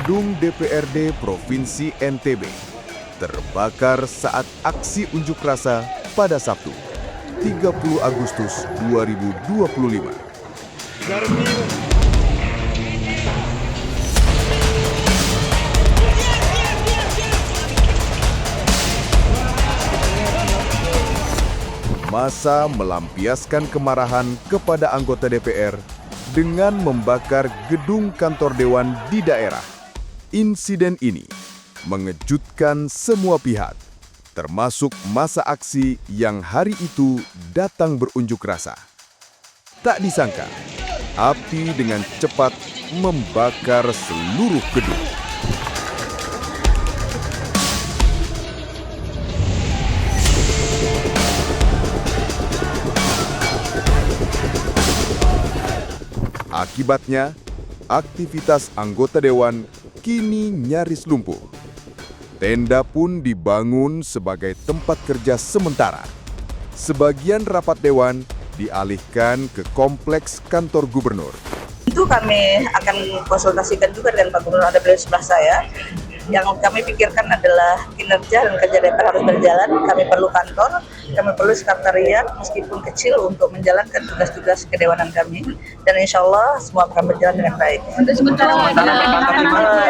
gedung DPRD Provinsi NTB terbakar saat aksi unjuk rasa pada Sabtu, 30 Agustus 2025. Massa melampiaskan kemarahan kepada anggota DPR dengan membakar gedung kantor dewan di daerah. Insiden ini mengejutkan semua pihak, termasuk massa aksi yang hari itu datang berunjuk rasa. Tak disangka, api dengan cepat membakar seluruh gedung. Akibatnya, aktivitas anggota dewan kini nyaris lumpuh. Tenda pun dibangun sebagai tempat kerja sementara. Sebagian rapat dewan dialihkan ke kompleks kantor gubernur. Itu kami akan konsultasikan juga dengan Pak Gubernur, ada beliau sebelah saya. Yang kami pikirkan adalah kinerja dan kerja DPR harus berjalan. Kami perlu kantor, kami perlu sekretariat meskipun kecil untuk menjalankan tugas-tugas kedewanan kami. Dan insya Allah semua akan berjalan dengan baik. Untuk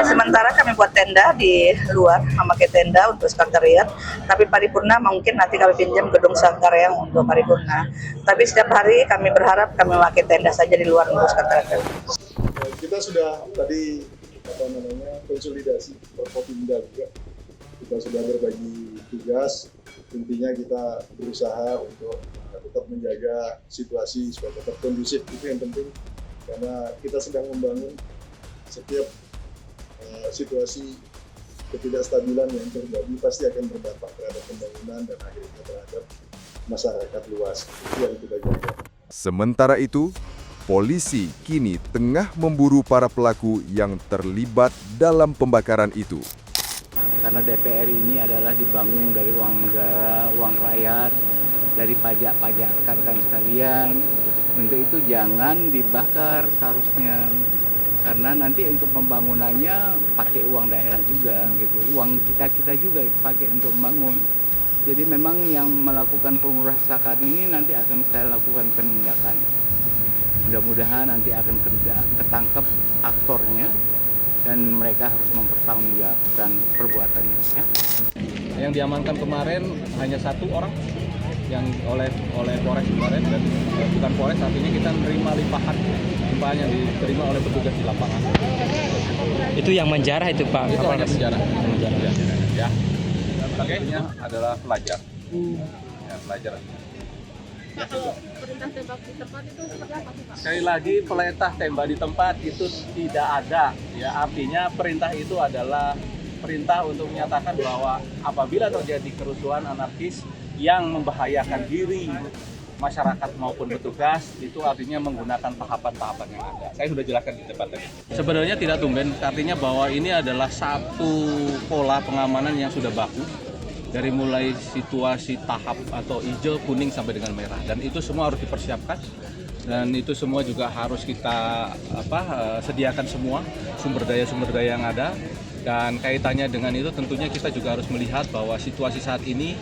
sementara kami buat tenda di luar, memakai tenda untuk sekretariat. Tapi paripurna mungkin nanti kami pinjam gedung Sangkareang untuk paripurna. Tapi setiap hari kami berharap kami memakai tenda saja di luar untuk sekretariat. Kita sudah tadi konsolidasi Forkopimda juga. Kita sudah berbagi tugas. Intinya kita berusaha untuk tetap menjaga situasi supaya tetap kondusif, itu yang penting. Karena kita sedang membangun setiap situasi ketidakstabilan yang terjadi pasti akan berdampak terhadap pembangunan dan akhirnya terhadap masyarakat luas. Itu yang kita jaga. Sementara itu, polisi kini tengah memburu para pelaku yang terlibat dalam pembakaran itu. Karena DPR ini adalah dibangun dari uang negara, uang rakyat, dari pajak-pajak rekan-rekan sekalian. Untuk itu jangan dibakar seharusnya. Karena nanti untuk pembangunannya pakai uang daerah juga, gitu. Uang kita juga pakai untuk membangun. Jadi memang yang melakukan pengerusakan ini nanti akan saya lakukan penindakan. Mudah-mudahan nanti akan ketangkep aktornya dan mereka harus mempertanggungjawabkan perbuatannya. Ya. Yang diamankan kemarin hanya 1 orang yang oleh Polres kemarin, dan bukan Polres, artinya kita menerima limpahan yang diterima oleh petugas di lapangan. Itu yang menjarah itu Pak? Itu hanya menjarah. Ya. Targetnya adalah pelajar. Ya, pelajar. Perintah tembak di tempat itu seperti apa sih Pak? Sekali lagi, perintah tembak di tempat itu tidak ada. Ya, artinya perintah itu adalah perintah untuk menyatakan bahwa apabila terjadi kerusuhan anarkis yang membahayakan diri masyarakat maupun petugas, itu artinya menggunakan tahapan-tahapan yang ada. Saya sudah jelaskan di tempat tadi. Sebenarnya tidak tumben, artinya bahwa ini adalah satu pola pengamanan yang sudah baku. Dari mulai situasi tahap atau hijau, kuning sampai dengan merah, dan itu semua harus dipersiapkan, dan itu semua juga harus kita sediakan semua sumber daya yang ada. Dan kaitannya dengan itu tentunya kita juga harus melihat bahwa situasi saat ini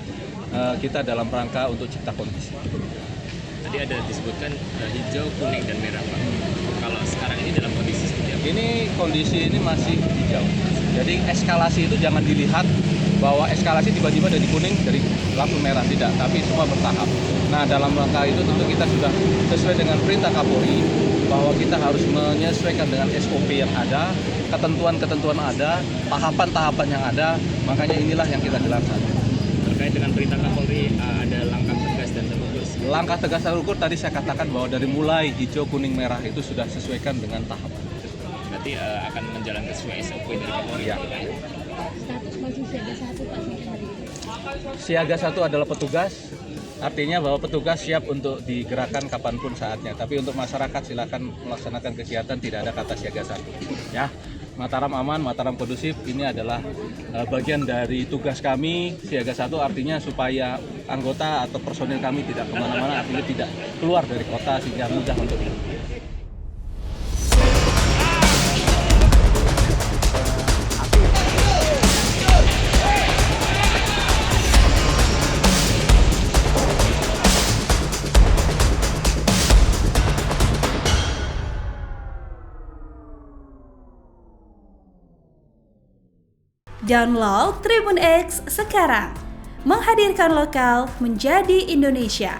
kita dalam rangka untuk cipta kondisi. Tadi ada disebutkan hijau, kuning, dan merah Pak. Kalau sekarang ini dalam kondisi seperti apa? Ini kondisi ini masih hijau. Jadi eskalasi itu jangan dilihat bahwa eskalasi tiba-tiba dari kuning, dari lampu merah, tidak, tapi semua bertahap. Nah, dalam rangka itu tentu kita sudah sesuai dengan perintah Kapolri bahwa kita harus menyesuaikan dengan SOP yang ada, ketentuan-ketentuan ada, tahapan-tahapan yang ada, makanya inilah yang kita jelaskan. Terkait dengan perintah Kapolri, ada langkah tegas dan terukur. Langkah tegas dan terukur tadi saya katakan bahwa dari mulai hijau, kuning, merah itu sudah sesuaikan dengan tahapan. Berarti akan menjalankan sesuai SOP dari Kapolri. Ya. Status masih siaga 1 Pak sampai hari ini? Siaga 1 adalah petugas, artinya bahwa petugas siap untuk digerakkan kapanpun saatnya. Tapi untuk masyarakat silakan melaksanakan kegiatan, tidak ada kata siaga 1. Ya, Mataram aman, Mataram kondusif, ini adalah bagian dari tugas kami. Siaga 1 artinya supaya anggota atau personil kami tidak kemana-mana, artinya tidak keluar dari kota sehingga mudah untuk ini. Download Tribun X sekarang. Menghadirkan lokal menjadi Indonesia.